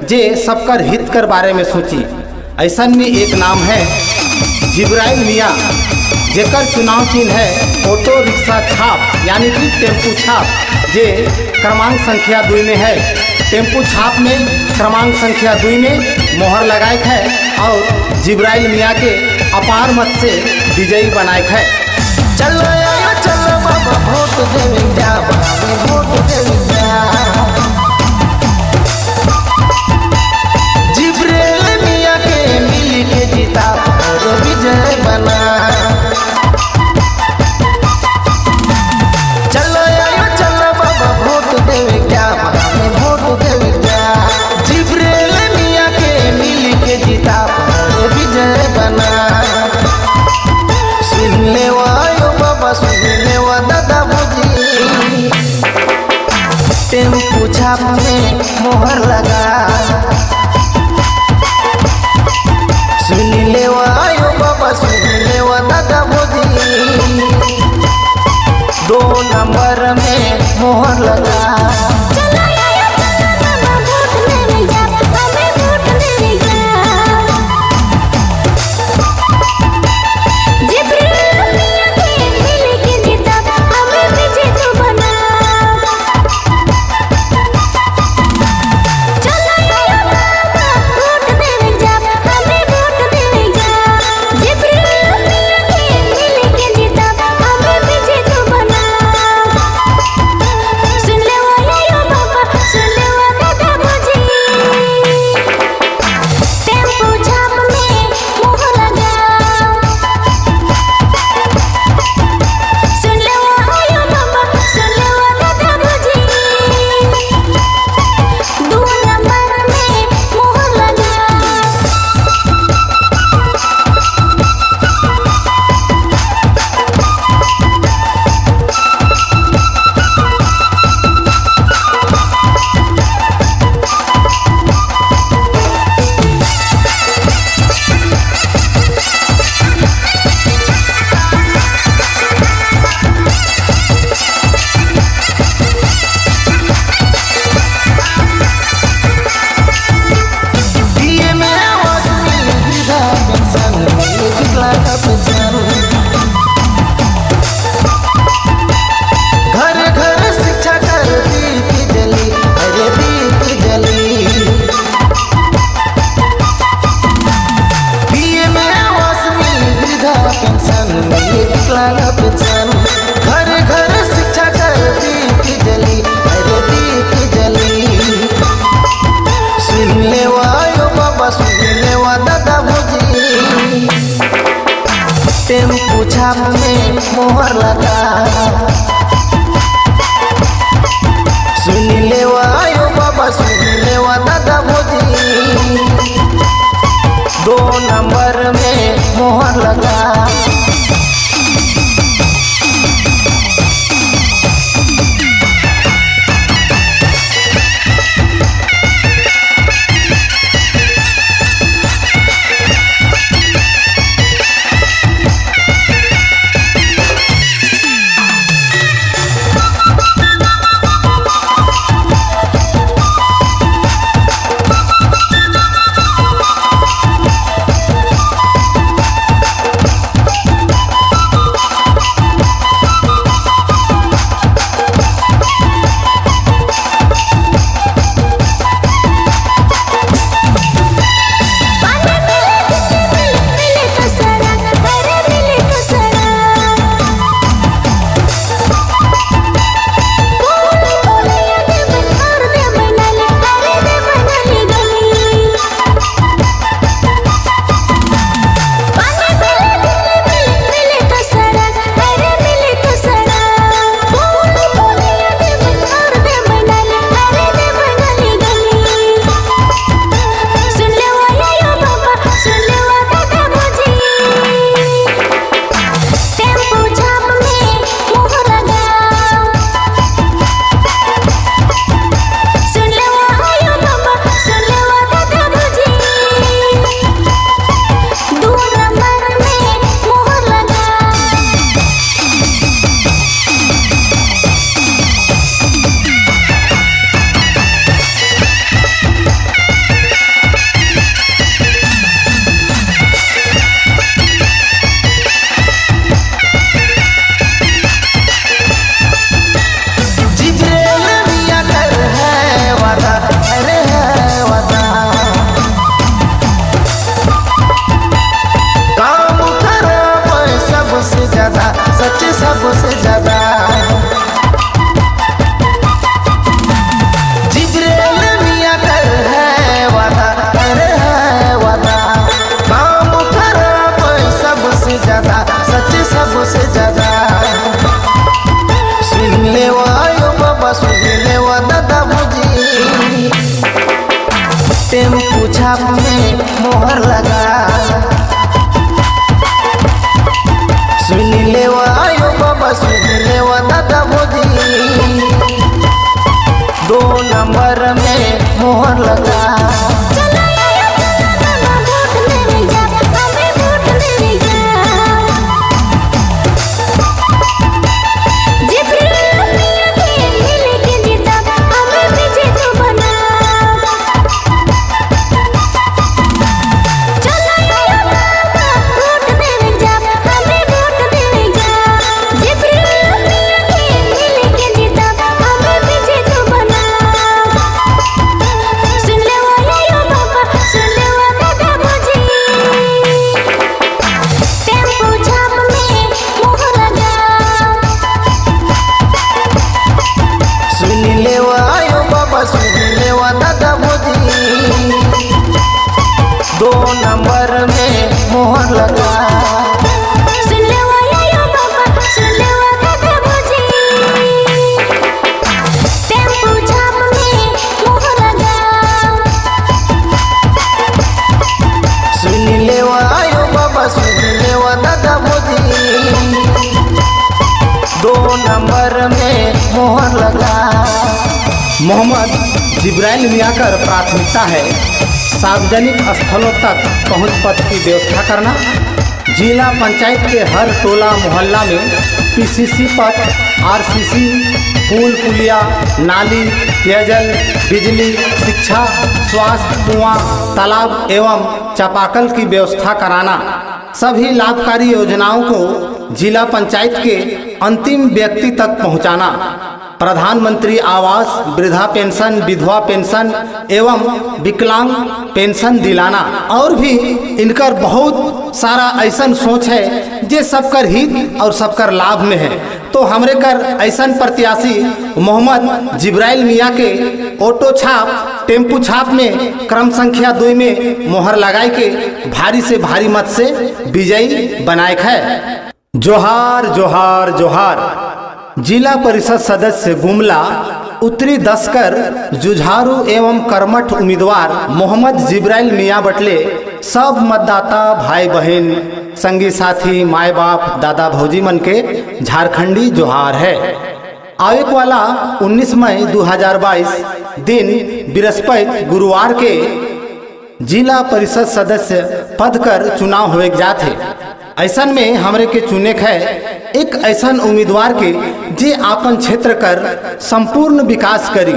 जे सबकर हित कर बारे में सोची। ऐसा में एक नाम है जिब्राइल मियाँ, जेकर चुनाव चिन्ह है ऑटो रिक्शा छाप यानी कि टेम्पू छाप, जे क्रमांक संख्या 2 में है। टेम्पू छाप में क्रमांक संख्या 2 में मोहर लगाए है और जिब्राइल मियाँ के अपार मत से विजयी बनाए है। चलो चलो बाबा वोट देवे जा, वोट देवे जा, जिब्राइल मियाँ के मिल के जीता और विजय बना। चलो चलो बाबा वोट देवे जा, वोट देवे जा, जिब्राइल मियाँ के मिल के जीता और विजय बना। सुन ले वायो बाबा, सुन ले वा दादा भौजी, टेम्पू छाप में मोहर लगा। सुन ले वायो बाबा, सुन ले वा दादा भौजी, 2 नंबर में मोहर लगा। घर घर शिक्षा कर दीप जली, अरे दीप जली। बीए में आवास मिली, वृद्धा पेंशन मिली, विकलांग पेंशन। घर घर शिक्षा कर दीप जली, अरे दीप जली। सुन ले वायो बाबा, सुन ले वा दादा भौजी, टेम्पू छाप में मोहर लगा। सुन ले वायो बाबा, सुन ले वा दादा भौजी, 2 नंबर में मोहर लगा। टेम्पू छाप में मोहर लगा। सुन लेवा आयो बाबा, सुन लेवा दादा भौजी, 2 नंबर में मोहर लगा। नंबर में मोहर लगा। सुन लेवा आयो बाबा, सुन लेवा दादा भौजी, टेम्पू छाप में मोहर लगा। सुन लेवा आयो बाबा, सुन लेवा दादा भौजी, 2 नंबर में मोहर लगा। मोहम्मद जिब्राइल मियाँ का प्राथमिकता है सार्वजनिक स्थलों तक पहुंच पथ की व्यवस्था करना। जिला पंचायत के हर टोला मोहल्ला में पीसीसी पथ, आरसीसी, पुल पुलिया, नाली, पेयजल, बिजली, शिक्षा, स्वास्थ्य, कुआं, तालाब एवं चापाकल की व्यवस्था कराना। सभी लाभकारी योजनाओं को जिला पंचायत के अंतिम व्यक्ति तक पहुंचाना। प्रधानमंत्री आवास, वृद्धा पेंशन, विधवा पेंशन एवं विकलांग पेंशन दिलाना। और भी इनकर बहुत सारा ऐसा सोच है जे सबकर हित और सबकर लाभ में है। तो हमरे कर ऐसा प्रत्याशी मोहम्मद जिब्राइल मियाँ के ऑटो छाप, टेम्पू छाप में क्रम संख्या 2 में मोहर लगाए के भारी से भारी मत से विजयी बनाए है। जोहार जोहार जोहार। जिला परिषद सदस्य गुमला उत्तरी दस्कर जुझारू एवं कर्मठ उम्मीदवार मोहम्मद जिब्राइल मियाँ बटले सब मतदाता भाई बहन, संगी साथी, माए बाप, दादा भौजी मन के झारखंडी जोहार है। आवे वाला 19 मई 2022 दिन बृहस्पति गुरुवार के जिला परिषद सदस्य पद कर चुनाव हुए जात है। ऐसन में हमरे के चुने है एक ऐसा उम्मीदवार के जे आपन क्षेत्र कर संपूर्ण विकास करी,